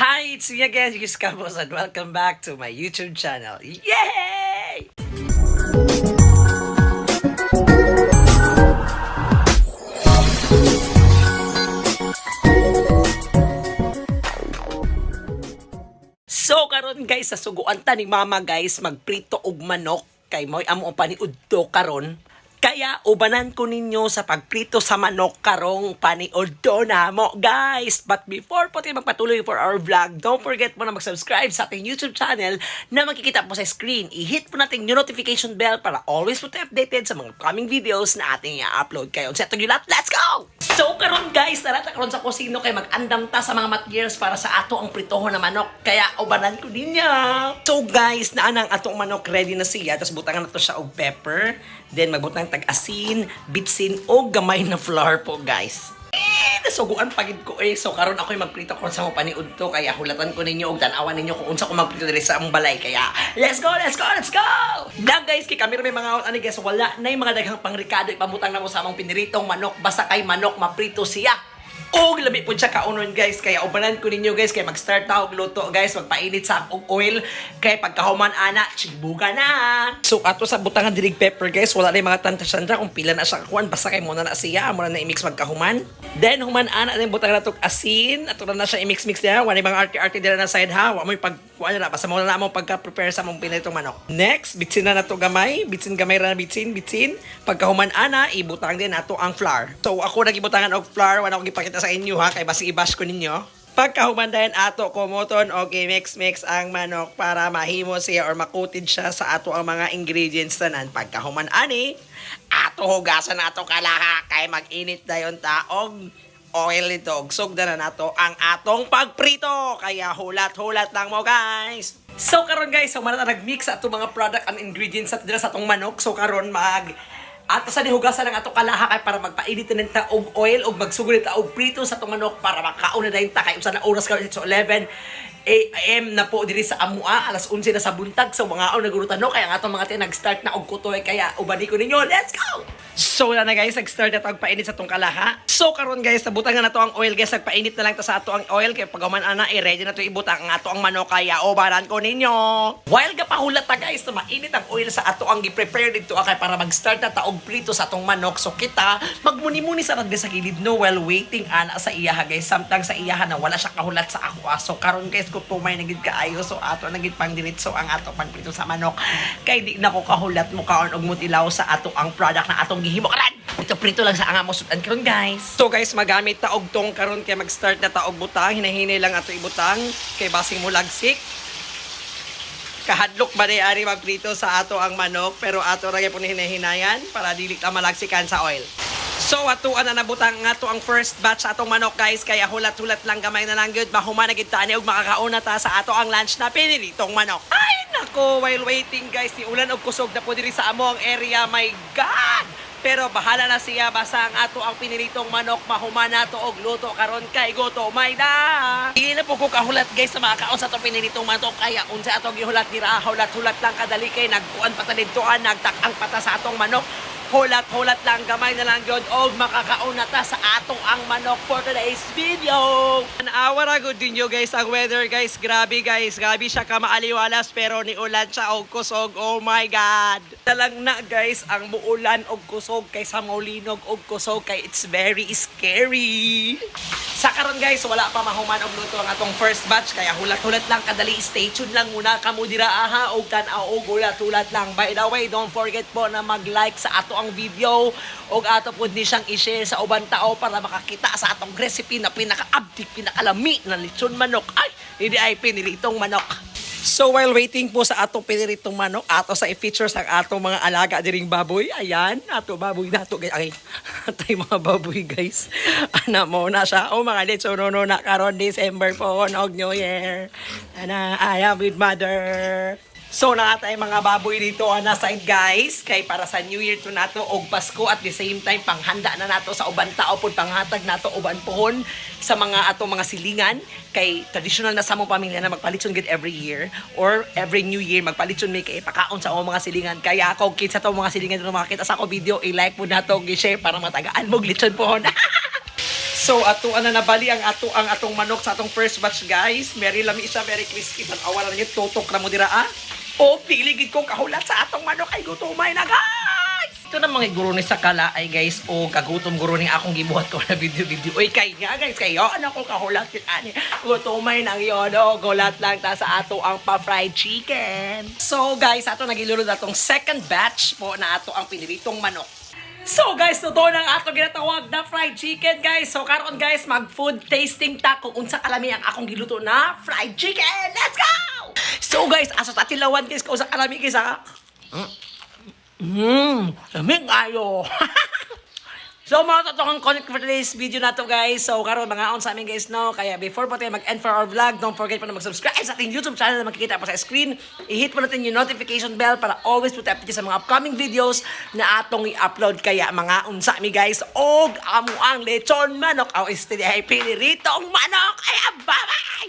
Hi, it's me again, Yus Campos, and welcome back to my YouTube channel. Yay! So karon guys, sa suguan ta ni Mama guys, magprito og manok kay mo'y amo paniudto karon. Kaya ubanan ko ninyo sa pagprito sa manok karong paniudto na mo guys. But before po tayo magpatuloy for our vlog, don't forget mo na mag-subscribe sa ating YouTube channel na makikita po sa screen. I-hit po natin yung notification bell para always po tayo updated sa mga coming videos na ating i-upload. Kayo, set to you lot, let's go! So karon guys, narata karon sa kusino kay mag-andam ta sa mga materials para sa ato ang pritoho na manok. Kaya ubanan ko ninyo. So guys, naanang atong manok ready na siya. Tapos butangan na to siya og pepper. Then magbutang tag-asin, bitsin o gamay na flour po guys. Nasuguan pagid ko So karon ako'y magprito kung sa mo paniud to. Kaya hulatan ko ninyo og tanawan ninyo kung unsa ko magprito diri sa among balay. Kaya let's go, let's go, let's go! Na guys, kay kami may mga guys, wala na yung mga daghang pangrikado. Ipamutang na mo sa among piniritong manok. Basta kay manok maprito siya. Og labi po siya kaunon guys, kaya ubanan ko ninyo guys, kaya mag-start na og luto guys, magpainit sa og oil, kaya pagkahuman ana, chibuga na. So ato sa butangan dirig pepper guys, wala na yung mga tanta-tanta kung pila na siya kakuan, basta kay muna na siya, muna na i-mix magkahuman. Then human ana na yung butangan na asin, ato na siya i-mix-mix niya, wala yung mga arte-arte dila na side ha, wala mo yung pagkuhan na, basta muna na mo pagka-prepare sa mong pinitong manok. Next, bitsin na to gamay, bitsin gamay ra na bitsin, pagkahuman ana, ibutang din nato ang flour. So ako nagibutangan og flour, wala akong ipakita sa inyo ha, kay basi i-bash ko ninyo. Pagkahumandayan ato kumoton o mix ang manok para mahimo siya or makutid siya sa ato ang mga ingredients tanan. Pagkahuman ani, ato hugasan ato kalaha kay mag-init dayon ta og oil nito. Sugda na nato ang atong pagprito. Kaya hulat-hulat lang mo guys. So karon guys, so manata nag-mix ato mga product and ingredients sa dira sa atong manok. So karon ato sa nihugasan ng ato kalaha kay para magpainit na ta og oil og magsugod ta og prito sa atong manok para makaon na dayon ta kay usa na oras karon so 11 AM na po diri sa amua, alas 11 na sa buntag. So mga nagurutan no kaya ang atong mga nag-start na og kutoy kaya ubani ko ninyo. Let's go. So na guys, nag-start na pagpainit sa atong kalaha. So karon guys, nabutangan na to ang oil guys, nagpainit na lang ta sa ato ang oil kay paghuman ana ready na to ibutang ang ato ang manok kaya ubanan ko ninyo. While gapahulat ta guys, na mainit ang oil sa ato ang gi-prepare dito kay para mag-start na ta og prito sa atong manok. So kita magmuni-muni sa radga sa gilid no while waiting ana sa iyaha guys. Samtang sa iyaha na wala siya kahulat sa ako. So karon guys, ko tumay na gid kaayo so ato na gid pang diretso ang ato pagprito sa manok. Kay di na ko kahulat mo kaon og mutilaw sa ato ang product na atong gihimo karon. Ito prito lang sa anga mo sudan karon guys. So guys, magamit ta og tong karon kay mag-start na ta og butang, hinahinay lang ato ibutang kay basing mo lagsik. Kahadlok ba ari magprito sa ato ang manok pero ato ra gyud hinahinayan para dili ta malagsikan sa oil. So atuan na nabutang nga to ang first batch sa atong manok guys, kaya hulat-hulat lang gamay na lang gyud mahuman na gid ta ani og makakauna ta sa ato ang lunch na piniritong manok. Ay nako, while waiting guys, ni ulan og kusog na po diri sa amo ang area, my god. Pero bahala na siya, basta ang ato ang piniritong manok mahuman na to og luto karon kay goto may na. Dili na po ko kahulat guys sa makakaon sa atong piniritong manok, kaya unsa atong gihulat dira, hulat-hulat lang kadali kay nagkuan pa ta didtoan, nagtak-ang pata sa atong manok. Hulat-hulat lang, gamay na lang yun og makakaon na ta sa atong ang manok for today's video. An-awa ra good din yo guys ang weather guys. Grabe guys, grabe siya ka maaliwalas pero ni ulan siya og kusog. Oh my god. Talang na guys ang muulan og kusog kaysa maulinog og kusog kay it's very scary. Sa karon guys, wala pa mahuman og luto ang atong first batch kaya hulat-hulat lang kadali. Stay tuned lang muna kamo dira aha og tan-aw og hulat-hulat lang. By the way, don't forget po na mag-like sa ato ang video og ato pud ni siyang i-share sa ubang tao para makakita sa atong recipe na pinaka-abdi, pinaka-lami na lechon manok. Ay, hindi ay pinilitong manok. So while waiting po sa atong piniritong manok, ato sa i-features ang atong mga alaga diring baboy. Ayan, ato baboy nato guys. Ay, atay mga baboy guys. Ana mo na siya. Oh mga lechon no na karon December po og New Year. Ana, I am with mother. So nakatay mga baboy dito na side guys kay para sa New Year to nato og Pasko at the same time panghanda na nato sa uban tao pud panghatag nato uban pohon sa mga ato mga silingan kay traditional na sa among pamilya na magpalitson gid every year or every New Year magpalitson may kay pakaon sa among mga silingan. Kaya ako kids sa to mga silingan na makita sa ako video i-like po nato og i-share para matagaan mo lechon pohon. So ato na nabali ang atong manok sa atong first batch guys. Merry lami siya, very crispy. Tan-awan na niyo tutok ra mo dira ah. O pili gid ko kahulat sa atong manok ay gutumay na guys. Ito na mga guro ni sa kalaay guys. O kagutom guro ni akong gibuhat ko na video. Oy kay nga guys, kayo ano ko kahulat yun ani. Gutumay nang yon. O gulat lang ta sa ato ang pa-fried chicken. So guys, ato nagilulod atong second batch po na ato ang piniritong manok. So guys, totoo nang ato ginatawag na fried chicken guys. So karon guys, mag food tasting ta kung unsa kalami ang akong giluto na fried chicken. Let's go! So guys, asot atilawan guys kung unsa kalami guys ha. Lamig ayo. So mga totoong connect for today's video na to guys. So karon mga on sa amin guys no. Kaya before po tayo mag-end for our vlog, don't forget po na mag-subscribe sa ating YouTube channel na makikita po sa screen. I-hit po natin yung notification bell para always po update sa mga upcoming videos na atong i-upload. Kaya mga unsa mi guys, og amo ang lechon manok. Aw, este ay piniritong manok. Ay, bye-bye!